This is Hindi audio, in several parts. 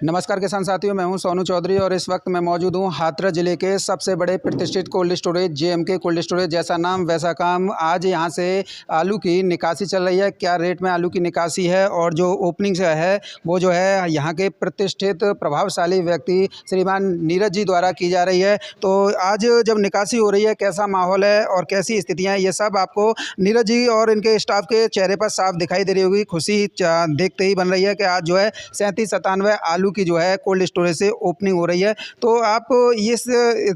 नमस्कार किसान साथियों, मैं हूं सोनू चौधरी और इस वक्त मैं मौजूद हूं हाथरस जिले के सबसे बड़े प्रतिष्ठित कोल्ड स्टोरेज जेएमके कोल्ड स्टोरेज। जैसा नाम वैसा काम। आज यहां से आलू की निकासी चल रही है। क्या रेट में आलू की निकासी है और जो ओपनिंग से है वो जो है यहां के प्रतिष्ठित प्रभावशाली व्यक्ति श्रीमान नीरज जी द्वारा की जा रही है। तो आज जब निकासी हो रही है कैसा माहौल है और कैसी स्थितियाँ, ये सब आपको नीरज जी और इनके स्टाफ के चेहरे पर साफ दिखाई दे रही होगी। खुशी देखते ही बन रही है कि आज जो है 37-97 आलू की जो है कोल्ड स्टोरेज से ओपनिंग हो रही है। तो आप इस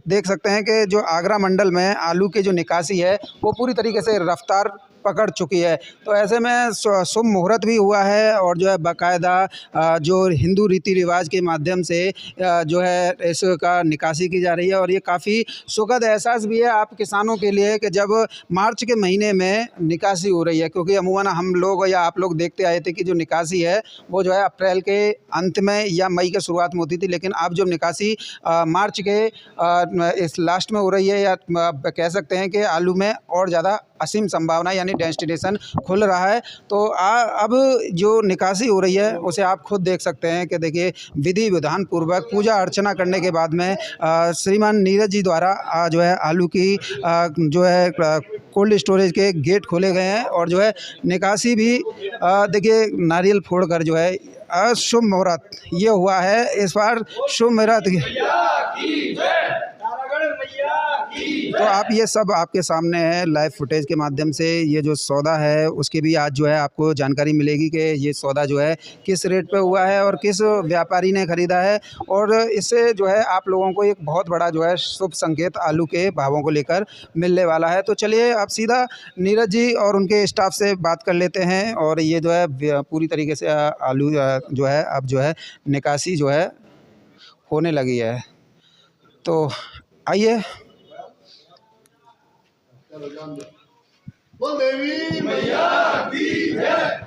देख सकते हैं कि जो आगरा मंडल में आलू की जो निकासी है वो पूरी तरीके से रफ्तार पकड़ चुकी है। तो ऐसे में शुभ मुहूर्त भी हुआ है और जो है बाकायदा जो हिंदू रीति रिवाज के माध्यम से जो है इसका निकासी की जा रही है। और ये काफ़ी सुखद एहसास भी है आप किसानों के लिए कि जब मार्च के महीने में निकासी हो रही है, क्योंकि अमूमन हम लोग या आप लोग देखते आए थे कि जो निकासी है वो जो है अप्रैल के अंत में या मई के शुरुआत में होती थी। लेकिन अब जब निकासी मार्च के इस लास्ट में हो रही है, या कह सकते हैं कि आलू में और ज़्यादा असीम संभावना यानी डेस्टिनेशन खुल रहा है। तो अब जो निकासी हो रही है उसे आप खुद देख सकते हैं कि देखिए विधि विधान पूर्वक पूजा अर्चना करने के बाद में श्रीमान नीरज जी द्वारा जो है आलू की जो है कोल्ड स्टोरेज के गेट खोले गए हैं और जो है निकासी भी देखिए नारियल फोड़कर जो है शुभ मुहूर्त ये हुआ है इस बार शुभ मुहूर्त। तो आप ये सब आपके सामने है लाइव फुटेज के माध्यम से। ये जो सौदा है उसकी भी आज जो है आपको जानकारी मिलेगी कि ये सौदा जो है किस रेट पे हुआ है और किस व्यापारी ने ख़रीदा है। और इससे जो है आप लोगों को एक बहुत बड़ा जो है शुभ संकेत आलू के भावों को लेकर मिलने वाला है। तो चलिए आप सीधा नीरज जी और उनके स्टाफ से बात कर लेते हैं। और ये जो है पूरी तरीके से आलू जो है अब जो है निकासी जो है होने लगी है। तो आइए। बोल देवी मैया की जय।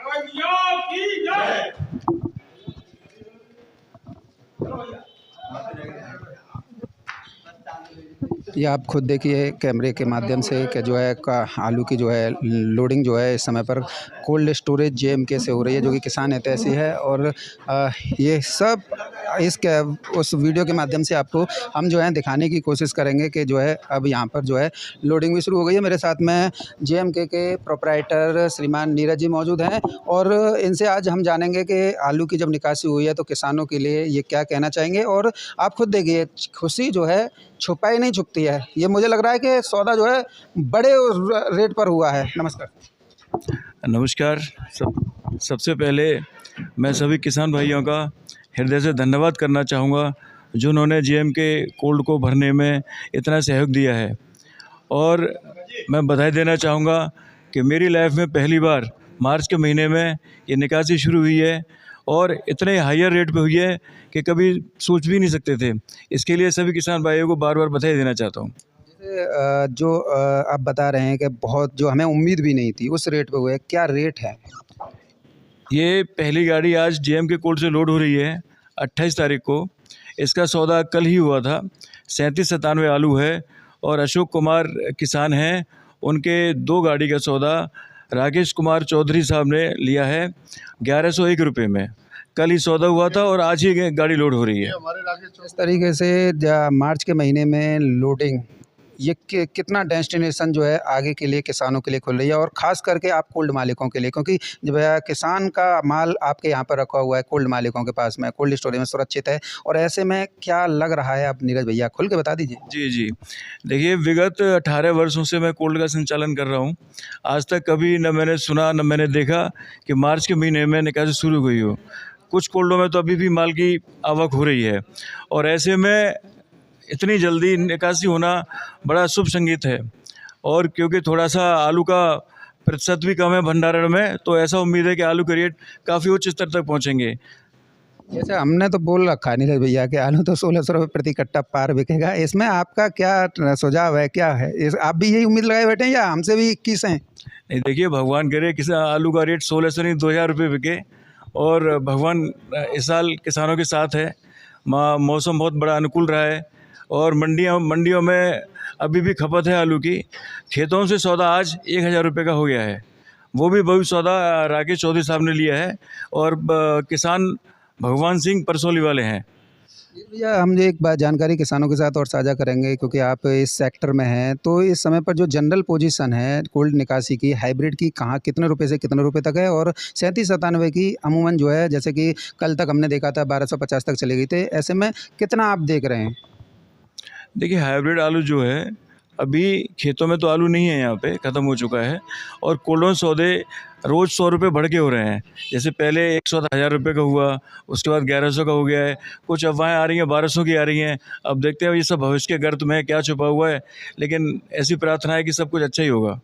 मैया की जय। ये आप खुद देखिए कैमरे के माध्यम से कि जो है आलू की जो है लोडिंग जो है इस समय पर कोल्ड स्टोरेज जेएमके से हो रही है, जो कि किसान हितैषी है। और ये सब उस वीडियो के माध्यम से आपको हम जो है दिखाने की कोशिश करेंगे कि जो है अब यहाँ पर जो है लोडिंग भी शुरू हो गई है। मेरे साथ में जेएमके के प्रोप्राइटर श्रीमान नीरज जी मौजूद हैं और इनसे आज हम जानेंगे कि आलू की जब निकासी हुई है तो किसानों के लिए ये क्या कहना चाहेंगे। और आप खुद देखिए खुशी जो है छुपाई नहीं छुपती है। ये मुझे लग रहा है कि सौदा जो है बड़े रेट पर हुआ है। नमस्कार। सबसे पहले मैं सभी किसान भाइयों का हृदय से धन्यवाद करना चाहूँगा जिन्होंने जेएमके कोल्ड को भरने में इतना सहयोग दिया है। और मैं बधाई देना चाहूँगा कि मेरी लाइफ में पहली बार मार्च के महीने में ये निकासी शुरू हुई है और इतने हायर रेट पे हुई है कि कभी सोच भी नहीं सकते थे। इसके लिए सभी किसान भाइयों को बार बार बधाई देना चाहता हूँ। जो आप बता रहे हैं कि बहुत जो हमें उम्मीद भी नहीं थी उस रेट पे हुए, क्या रेट है? ये पहली गाड़ी आज जेएमके कोल्ड से लोड हो रही है 28 तारीख को। इसका सौदा कल ही हुआ था। 37-97 आलू है और अशोक कुमार किसान हैं, उनके 2 गाड़ी का सौदा राकेश कुमार चौधरी साहब ने लिया है 1101 रुपये में। कल ही सौदा हुआ था और आज ही गाड़ी लोड हो रही है। इस तरीके से मार्च के महीने में लोडिंग ये कितना डेस्टिनेशन जो है आगे के लिए किसानों के लिए खुल रही है, और ख़ास करके आप कोल्ड मालिकों के लिए, क्योंकि जब किसान का माल आपके यहाँ पर रखा हुआ है कोल्ड मालिकों के पास में कोल्ड स्टोरेज में सुरक्षित है। और ऐसे में क्या लग रहा है, आप नीरज भैया खुल के बता दीजिए। जी देखिए, विगत 18 वर्षों से मैं कोल्ड का संचालन कर रहा हूँ। आज तक कभी न मैंने सुना न मैंने देखा कि मार्च के महीने में निकासी शुरू हुई हो। कुछ कोल्डों में तो अभी भी माल की आवक हो रही है और ऐसे में इतनी जल्दी निकासी होना बड़ा शुभ संकेत है। और क्योंकि थोड़ा सा आलू का प्रतिशत भी कम है भंडारण में, तो ऐसा उम्मीद है कि आलू के रेट काफ़ी उच्च स्तर तक पहुंचेंगे। जैसे हमने तो बोल रखा है नीरज भैया कि आलू तो 1600 रुपये प्रति कट्टा पार बिकेगा। इसमें आपका क्या सुझाव है, क्या है? आप भी यही उम्मीद लगाए बैठे हैं या हमसे भी 21 हैं? नहीं, देखिए, भगवान करे कि आलू का रेट 1600 नहीं 2000 रुपये बिके। और भगवान इस साल किसानों के साथ है। मौसम बहुत बड़ा अनुकूल रहा है और मंडियों में अभी भी खपत है आलू की। खेतों से सौदा आज 1000 रुपये का हो गया है। वो भी सौदा राकेश चौधरी साहब ने लिया है और किसान भगवान सिंह परसौली वाले हैं। भैया हम एक बात जानकारी किसानों के साथ और साझा करेंगे क्योंकि आप इस सेक्टर में हैं, तो इस समय पर जो जनरल पोजीशन है कोल्ड निकासी की हाइब्रिड की कहाँ कितने रुपए से कितने रुपए तक है, और 37-97 की अमूमन जो है जैसे कि कल तक हमने देखा था 1250 तक चली गई थी, ऐसे में कितना आप देख रहे हैं? देखिए हाइब्रिड आलू जो है अभी खेतों में तो आलू नहीं है, यहाँ पे ख़त्म हो चुका है। और कोल्ड सौदे रोज़ 100 रुपये बढ़ के हो रहे हैं। जैसे पहले 100,000 रुपये का हुआ, उसके बाद 1100 का हो गया है। कुछ अफवाहें आ रही हैं 1200 की आ रही हैं। अब देखते हैं ये सब भविष्य के गर्त में क्या छुपा हुआ है, लेकिन ऐसी प्रार्थना है कि सब कुछ अच्छा ही होगा।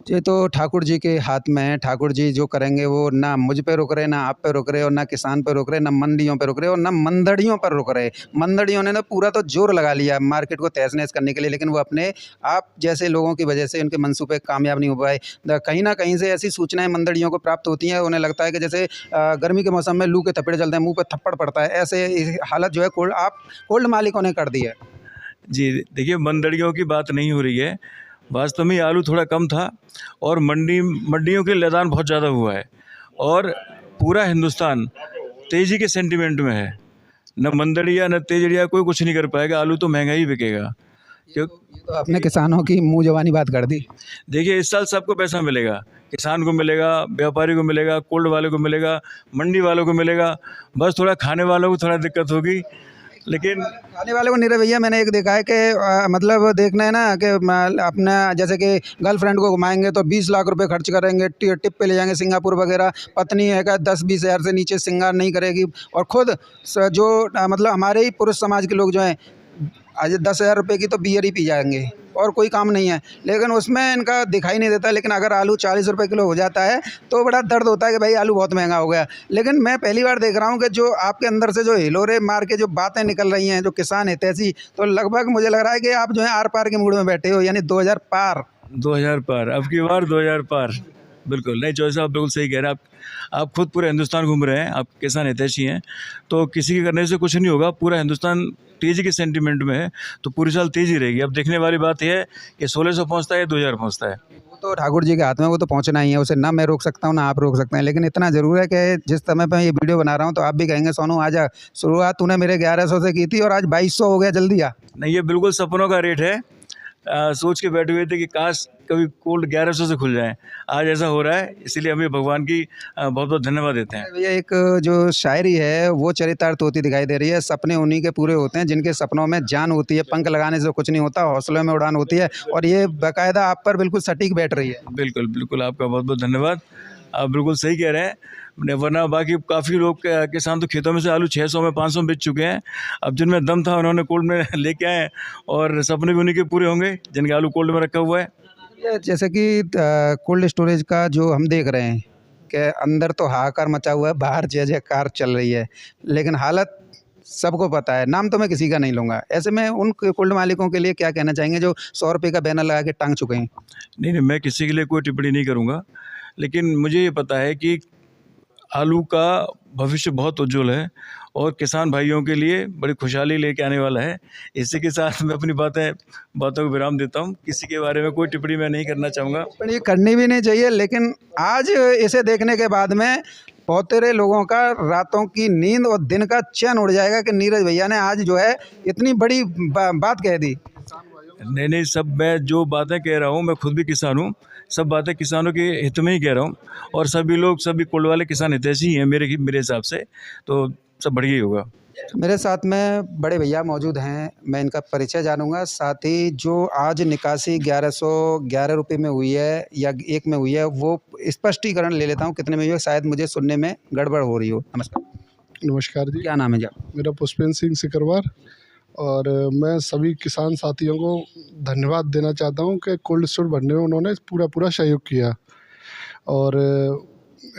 ये तो ठाकुर जी के हाथ में है। ठाकुर जी जो करेंगे वो ना मुझ पे रुक रहे, ना आप पे रुक रहे, और ना किसान पे रुक रहे, ना मंडियों पे रुक रहे, और ना मंदड़ियों पर रुक रहे। मंदड़ियों ने ना पूरा तो जोर लगा लिया मार्केट को तहस-नहस करने के लिए, लेकिन वो अपने आप जैसे लोगों की वजह से उनके मंसूबे कामयाब नहीं हो पाए। कहीं ना कहीं से ऐसी सूचनाएं मंदड़ियों को प्राप्त होती हैं, उन्हें लगता है कि जैसे गर्मी के मौसम में लू के थप्पड़ चलते हैं, मुंह पे थप्पड़ पड़ता है, ऐसे हालत जो है कोल्ड मालिकों ने कर दी है। जी, देखिए मंदड़ियों की बात नहीं हो रही है। वास्तव में आलू थोड़ा कम था और मंडियों के लदान बहुत ज़्यादा हुआ है और पूरा हिंदुस्तान तेज़ी के सेंटिमेंट में है। न मंदड़िया न तेजड़िया कोई कुछ नहीं कर पाएगा, आलू तो महंगा ही बिकेगा। क्यों? ये तो आपने किसानों की मुंह जबानी बात कर दी। देखिए इस साल सबको पैसा मिलेगा, किसान को मिलेगा, व्यापारी को मिलेगा, कोल्ड वाले को मिलेगा, मंडी वालों को मिलेगा। बस थोड़ा खाने वालों को थोड़ा दिक्कत होगी, लेकिन खाने वाले को नहीं रहे भैया। मैंने एक देखा है कि मतलब देखना है ना कि अपना जैसे कि गर्लफ्रेंड को घुमाएंगे तो 20 लाख रुपए खर्च करेंगे, टिप पे ले जाएंगे सिंगापुर वगैरह। पत्नी है का 10-20 हज़ार से नीचे श्रृंगार नहीं करेगी, और खुद जो मतलब हमारे ही पुरुष समाज के लोग जो हैं आज 10,000 रुपये की तो बियर ही पी जाएंगे और कोई काम नहीं है, लेकिन उसमें इनका दिखाई नहीं देता। लेकिन अगर आलू 40 रुपये किलो हो जाता है तो बड़ा दर्द होता है कि भाई आलू बहुत महंगा हो गया। लेकिन मैं पहली बार देख रहा हूँ कि जो आपके अंदर से जो हिलोरे मार के जो बातें निकल रही हैं, जो किसान हितैषी, तो लगभग मुझे लग रहा है कि आप जो है आर पार के मूड में बैठे हो, यानी 2000 पार। 2000 पार, अब की बार 2000 पार। बिल्कुल नहीं, चौधरी साहब बिल्कुल सही कह रहे हैं आप खुद पूरे हिंदुस्तान घूम रहे हैं, आप किसान हितैषी हैं, तो किसी के करने से कुछ नहीं होगा। पूरा हिंदुस्तान तेज़ी के सेंटिमेंट में है, तो पूरी साल तेज़ी रहेगी। अब देखने वाली बात यह है कि 1600 पहुँचता है या 2000 पहुँचता है। वो तो ठाकुर जी के हाथ में, वो तो पहुंचना ही है, उसे ना मैं रोक सकता हूँ ना आप रोक सकते हैं। लेकिन इतना ज़रूर है कि जिस समय पे ये वीडियो बना रहा हूँ तो आप भी कहेंगे सोनू आजा, शुरुआत तूने मेरे 1100 से की थी और आज 2200 हो गया, जल्दी आ। नहीं, ये बिल्कुल सपनों का रेट है। सोच के बैठे हुए थे कि काश कभी कोल्ड 1100 से खुल जाए, आज ऐसा हो रहा है, इसीलिए हमें भगवान की बहुत बहुत धन्यवाद देते हैं। भैया एक जो शायरी है वो चरितार्थ होती दिखाई दे रही है। सपने उन्हीं के पूरे होते हैं जिनके सपनों में जान होती है, पंख लगाने से कुछ नहीं होता, हौसलों में उड़ान होती है, और ये बाकायदा आप पर बिल्कुल सटीक बैठ रही है। बिल्कुल बिल्कुल, आपका बहुत बहुत धन्यवाद। आप बिल्कुल सही कह रहे हैं, वरना बाकी काफ़ी लोग किसान तो खेतों में से आलू 600 में 500 में बेच चुके हैं। अब जिनमें दम था उन्होंने कोल्ड में लेके आए, और सपने भी उन्हीं के पूरे होंगे जिनके आलू कोल्ड में रखा हुआ है। ये जैसे कि कोल्ड स्टोरेज का जो हम देख रहे हैं कि अंदर तो हाहाकार मचा हुआ है, बाहर जय जयकार चल रही है, लेकिन हालत सबको पता है। नाम तो मैं किसी का नहीं लूँगा। ऐसे में उन कोल्ड मालिकों के लिए क्या कहना चाहेंगे जो 100 रुपये का बैनर लगा के टांग चुके हैं? नहीं नहीं, मैं किसी के लिए कोई टिप्पणी नहीं करूँगा, लेकिन मुझे ये पता है कि आलू का भविष्य बहुत उज्जवल है और किसान भाइयों के लिए बड़ी खुशहाली लेके आने वाला है। इसी के साथ मैं अपनी बातों को विराम देता हूँ। किसी के बारे में कोई टिप्पणी मैं नहीं करना चाहूँगा। पर ये करनी भी नहीं चाहिए, लेकिन आज इसे देखने के बाद में बहुत सारे लोगों का रातों की नींद और दिन का चैन उड़ जाएगा कि नीरज भैया ने आज जो है इतनी बड़ी बात कह दी। नहीं नहीं, सब मैं जो बातें कह रहा हूँ, मैं खुद भी किसान हूँ, सब बातें किसानों के हित में ही कह रहा हूँ, और सभी कोल्ड वाले किसान हितैषी ही हैं मेरे हिसाब से, तो सब बढ़िया ही होगा। मेरे साथ में बड़े भैया मौजूद हैं, मैं इनका परिचय जानूंगा। साथ ही जो आज निकासी 1111 रुपये में हुई है या एक में हुई है, वो स्पष्टीकरण ले लेता हूँ कितने में हुई है, शायद मुझे सुनने में गड़बड़ हो रही हो। नमस्कार। नमस्कार जी, क्या नाम है जी आपका? मेरा पुष्पेंद्र सिंह सिकरवार, और मैं सभी किसान साथियों को धन्यवाद देना चाहता हूं कि कोल्ड स्टोर भरने में उन्होंने पूरा सहयोग किया। और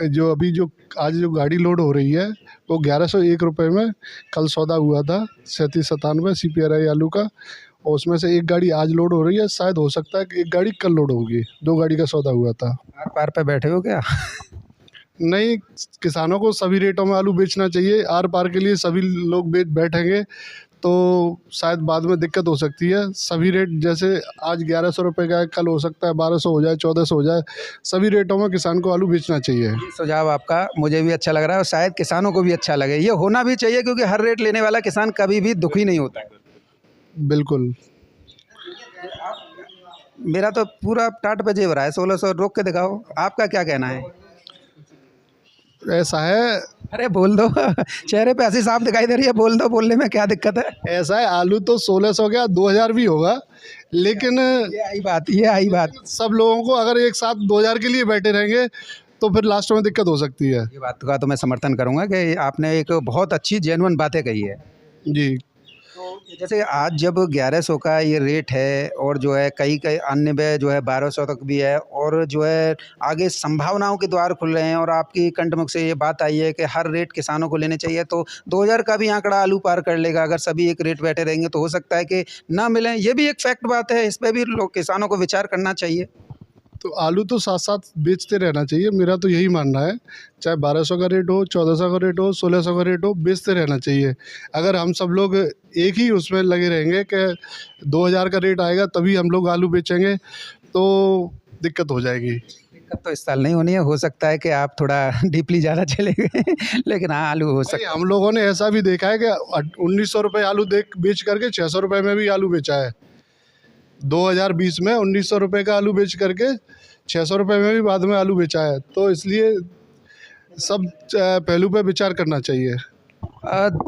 जो अभी जो आज जो गाड़ी लोड हो रही है वो 1101 रुपये में कल सौदा हुआ था, 3797 CPRI आलू का, और उसमें से एक गाड़ी आज लोड हो रही है। शायद हो सकता है कि एक गाड़ी कल लोड होगी, 2 गाड़ी का सौदा हुआ था। आर पार पे बैठे हो क्या? नहीं, किसानों को सभी रेटों में आलू बेचना चाहिए, आर पार के लिए सभी लोग बैठेंगे तो शायद बाद में दिक्कत हो सकती है। सभी रेट जैसे आज 1100 रुपये का है, कल हो सकता है 1200 हो जाए, 1400 हो जाए। सभी रेटों में किसान को आलू बेचना चाहिए। ये सुझाव आपका मुझे भी अच्छा लग रहा है और शायद किसानों को भी अच्छा लगे। ये होना भी चाहिए क्योंकि हर रेट लेने वाला किसान कभी भी दुखी नहीं होता है। बिल्कुल। मेरा तो पूरा टाट पे जेब रहा है, 1600 रोक के दिखाओ, आपका क्या कहना है? ऐसा है, अरे बोल दो चेहरे पे हंसी साफ दिखाई दे रही है, बोल दो, बोलने में क्या दिक्कत है? ऐसा है, आलू तो 1600 गया, 2000 भी होगा, लेकिन ये आई बात सब लोगों को अगर एक साथ 2000 के लिए बैठे रहेंगे तो फिर लास्ट में दिक्कत हो सकती है। ये बात का तो मैं समर्थन करूंगा कि आपने एक बहुत अच्छी जेन्युइन बातें कही है। जी। तो जैसे आज जब 1100 का ये रेट है और जो है कई अन्य में जो है 1200 तक भी है और जो है आगे संभावनाओं के द्वार खुल रहे हैं और आपकी कंठमुख से ये बात आई है कि हर रेट किसानों को लेने चाहिए, तो 2000 का भी आंकड़ा आलू पार कर लेगा अगर सभी एक रेट बैठे रहेंगे। तो हो सकता है कि ना मिलें, ये भी एक फैक्ट बात है, इस पर भी लोग किसानों को विचार करना चाहिए। तो आलू तो साथ साथ बेचते रहना चाहिए, मेरा तो यही मानना है। चाहे 1200 का रेट हो, 1400 का रेट हो, 1600 का रेट हो, बेचते रहना चाहिए। अगर हम सब लोग एक ही उसमें लगे रहेंगे कि 2000 का रेट आएगा तभी हम लोग आलू बेचेंगे तो दिक्कत हो जाएगी। दिक्कत तो इस साल नहीं होनी है, हो सकता है कि आप थोड़ा डीपली ज़्यादा चले गए लेकिन हाँ आलू हो सकता है। हम लोगों ने ऐसा भी देखा है कि 1900 रुपये आलू बेच करके 600 रुपये में भी आलू बेचा है। 2020 में 1900 रुपये का आलू बेच करके 600 रुपये में भी बाद में आलू बेचा है। तो इसलिए सब पहलू पे विचार करना चाहिए।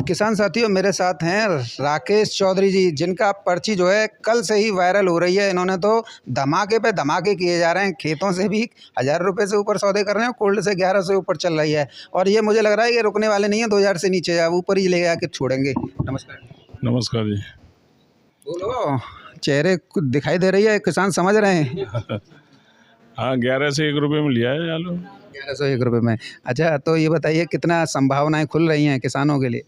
किसान साथियों, मेरे साथ हैं राकेश चौधरी जी, जिनका पर्ची जो है कल से ही वायरल हो रही है। इन्होंने तो धमाके पे धमाके किए जा रहे हैं, खेतों से भी 1000 रुपये से ऊपर सौदे कर रहे हैं, कोल्ड से 1100 से ऊपर चल रही है और ये मुझे लग रहा है कि रुकने वाले नहीं है, 2000 से नीचे अब ऊपर ही ले आके छोड़ेंगे। नमस्कार। नमस्कार जी। बोलो, चेहरे दिखाई दे रही है, किसान समझ रहे हैं। हाँ, 11 से 1 रुपये में लिया है आलू। 1101 रुपये में। अच्छा, तो ये बताइए कितना संभावनाएं खुल रही हैं किसानों के लिए?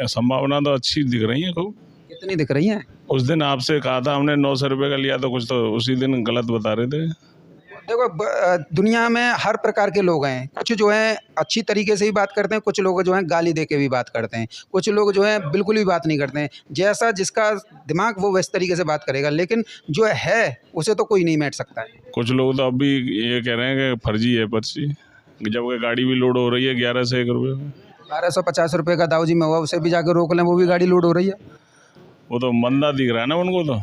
संभावना तो अच्छी दिख रही है खूब। कितनी दिख रही हैं? उस दिन आपसे कहा था हमने 900 रुपये का लिया, तो कुछ तो उसी दिन गलत बता रहे थे। देखो, दुनिया में हर प्रकार के लोग हैं। कुछ जो हैं अच्छी तरीके से ही बात करते हैं, कुछ लोग जो हैं गाली दे के भी बात करते हैं, कुछ लोग जो हैं बिल्कुल भी बात नहीं करते हैं। जैसा जिसका दिमाग वो वैसे तरीके से बात करेगा, लेकिन जो है उसे तो कोई नहीं मैट सकता है। कुछ लोग तो अब भी ये कह रहे हैं कि फर्जी है पर्ची, जबकि गाड़ी भी लोड हो रही है 11 से 1 रुपये में। 1250 रुपये का दाऊजी में हुआ, उसे भी जाकर रोक लें, वो भी गाड़ी लोड हो रही है। वो तो मंदा दिख रहा है ना उनको। तो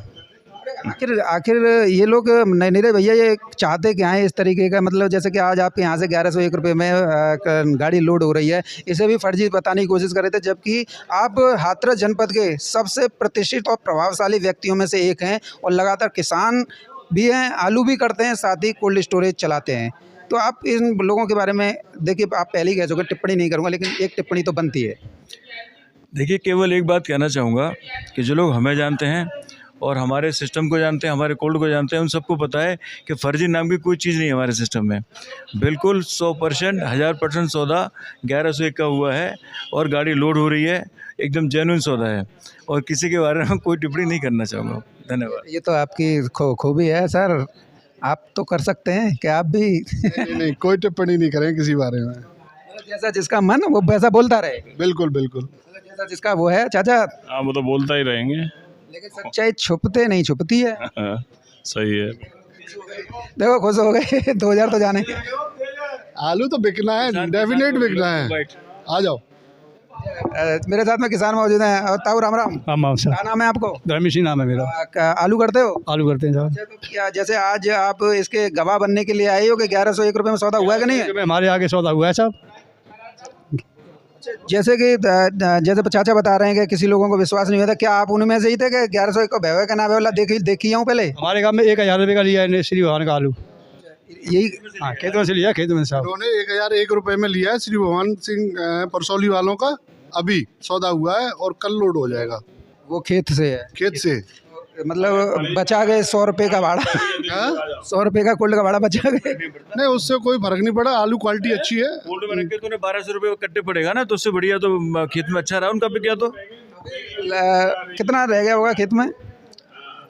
आखिर ये लोग नहीं रे भैया, ये चाहते क्या है इस तरीके का? मतलब जैसे कि आज आपके यहाँ से 1101 रुपये में गाड़ी लोड हो रही है, इसे भी फर्जी बताने की कोशिश कर रहे थे, जबकि आप हाथरस जनपद के सबसे प्रतिष्ठित और प्रभावशाली व्यक्तियों में से एक हैं और लगातार किसान भी हैं, आलू भी करते हैं, साथ ही कोल्ड स्टोरेज चलाते हैं। तो आप इन लोगों के बारे में देखिए, आप पहले ही कह चुके, टिप्पणी नहीं करूँगा, लेकिन एक टिप्पणी तो बनती है। देखिए, केवल एक बात कहना चाहूँगा कि जो लोग हमें जानते हैं और हमारे सिस्टम को जानते हैं, हमारे कोल्ड को जानते हैं, उन सबको पता है कि फर्जी नाम की कोई चीज़ नहीं है हमारे सिस्टम में। बिल्कुल 100% 1000% सौदा 1101 का हुआ है और गाड़ी लोड हो रही है, एकदम जेन्युइन सौदा है और किसी के बारे में कोई टिप्पणी नहीं करना चाहूँगा। धन्यवाद। ये तो आपकी खूबी है सर, आप तो कर सकते हैं कि आप भी नहीं, कोई टिप्पणी नहीं करें किसी बारे में। जैसा जिसका मन वो वैसा बोलता रहे। बिल्कुल बिल्कुल। जैसा जिसका वो है चाचा। हाँ, वो तो बोलता ही रहेंगे, लेकिन सच्चाई छुपते नहीं छुपती है। सही है। देखो, खुश हो गए 2000 तो जाने। आलू तो बिकना है, डेफिनेट बिकना है। आ जाओ। मेरे साथ में किसान मौजूद हैं। और ताऊ राम राम। राम सर। क्या नाम है आपको? धर्मेश नाम है मेरा। आलू करते हो? आलू करते हैं साहब। अच्छा, तो क्या जैसे आज आप इसके गवाह बनने के लिए आए हो कि 1101 रुपये में सौदा हुआ है कि नहीं है? हमारे आगे सौदा हुआ है साहब। जैसे कि जैसे चाचा बता रहे हैं कि किसी लोगों को विश्वास नहीं होता, क्या आप उनमें से ही थे कि 1101 को भैया का नाम है वाला देखी हूँ पहले? हमारे गाँव में 1000 रुपये का लिया है श्री भगवान का आलू। यही हाँ, खेतों से लिया, खेतों में साहब। उन्होंने 1001 रुपये में लिया है श्री भगवान सिंह परसौली वालों का। अभी सौदा हुआ है और कल लोड हो जाएगा। वो खेत से है? खेत से। मतलब बचा गए 100 रुपये का भाड़ा। 100 रुपये का कोल्ड का भाड़ा बचा गए। नहीं, उससे कोई फर्क नहीं पड़ा, आलू क्वालिटी अच्छी है। कोल्ड में रख के तो 1200 रुपये कट्टे पड़ेगा ना, तो उससे बढ़िया तो खेत में अच्छा रहा उनका बिक गया। तो कितना रह गया होगा खेत में?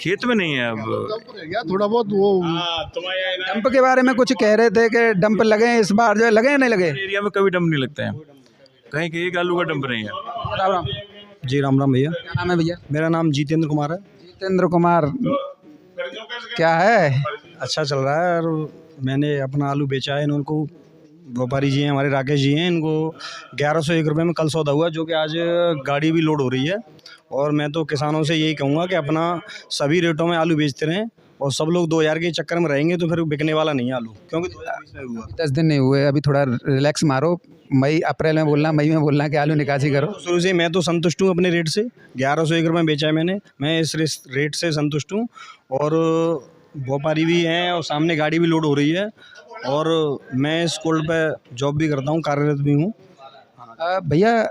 खेत में नहीं है अब, डंप रह गया थोड़ा बहुत। वो डंप के बारे में कुछ कह रहे थे कि डंप लगे हैं इस बार, जो लगे या नहीं लगे? एरिया में कभी डंप नहीं लगता है, कहीं एक आलू का डंप नहीं है। राम राम। जी राम राम भैया। क्या नाम है भैया? मेरा नाम जितेंद्र कुमार है। जितेंद्र कुमार, क्या है? अच्छा चल रहा है। और मैंने अपना आलू बेचा है इनको, व्यापारी जी हैं हमारे राकेश जी हैं, इनको 1101 रुपये में कल सौदा हुआ, जो कि आज गाड़ी भी लोड हो रही है। और मैं तो किसानों से यही कहूँगा कि अपना सभी रेटों में आलू बेचते रहें, और सब लोग 2000 के चक्कर में रहेंगे तो फिर बिकने वाला नहीं है आलू, क्योंकि 2020 में हुआ। 10 दिन नहीं हुए, अभी थोड़ा रिलैक्स मारो। मई अप्रैल में बोलना, मई में बोलना कि आलू निकासी करो। शुरू से मैं तो संतुष्ट हूँ अपने रेट से। 1101 रुपये बेचा है मैंने, मैं इस रेट से संतुष्ट हूँ। और व्यापारी भी हैं और सामने गाड़ी भी लोड हो रही है, और मैं इस कोल्ड पे जॉब भी करता हूँ, कार्यरत भी हूँ। भैया,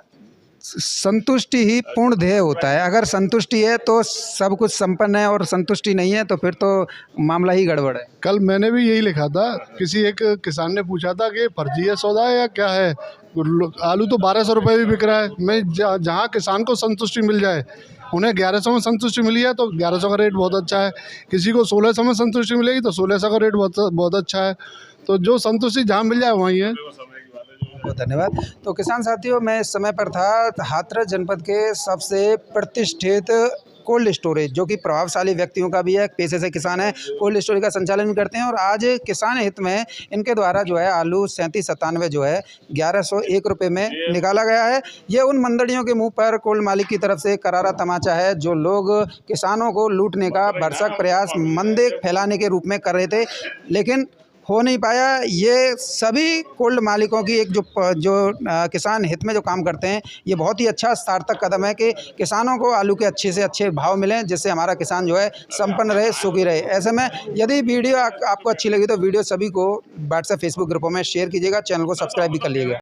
संतुष्टि ही पूर्ण ध्येय होता है। अगर संतुष्टि है तो सब कुछ संपन्न है, और संतुष्टि नहीं है तो फिर तो मामला ही गड़बड़ है। कल मैंने भी यही लिखा था, किसी एक किसान ने पूछा था कि फर्जी है सौदा है या क्या है। आलू तो 1200 रुपये भी बिक रहा है। मैं जहाँ किसान को संतुष्टि मिल जाए, उन्हें 1100 में संतुष्टि मिली है तो 1100 का रेट बहुत अच्छा है। किसी को 1600 में संतुष्टि मिलेगी तो 1600 का रेट बहुत अच्छा है। तो जो संतुष्टि जहाँ मिल जाए वहीं है। बहुत धन्यवाद। तो किसान साथियों, मैं इस समय पर था हाथरस जनपद के सबसे प्रतिष्ठित कोल्ड स्टोरेज, जो कि प्रभावशाली व्यक्तियों का भी है, पेशे से किसान है, कोल्ड स्टोरेज का संचालन भी करते हैं। और आज किसान हित में इनके द्वारा जो है आलू 3797 जो है 1101 रुपये में निकाला गया है। ये उन मंडलियों के मुंह पर कोल्ड मालिक की तरफ से करारा तमाचा है, जो लोग किसानों को लूटने का भरसक प्रयास मंदे फैलाने के रूप में कर रहे थे, लेकिन हो नहीं पाया। ये सभी कोल्ड मालिकों की एक जो किसान हित में जो काम करते हैं, ये बहुत ही अच्छा सार्थक कदम है कि किसानों को आलू के अच्छे से अच्छे भाव मिलें, जिससे हमारा किसान जो है संपन्न रहे, सुखी रहे। ऐसे में यदि वीडियो आपको अच्छी लगी तो वीडियो सभी को व्हाट्सएप फेसबुक ग्रुपों में शेयर कीजिएगा, चैनल को सब्सक्राइब भी कर लीजिएगा।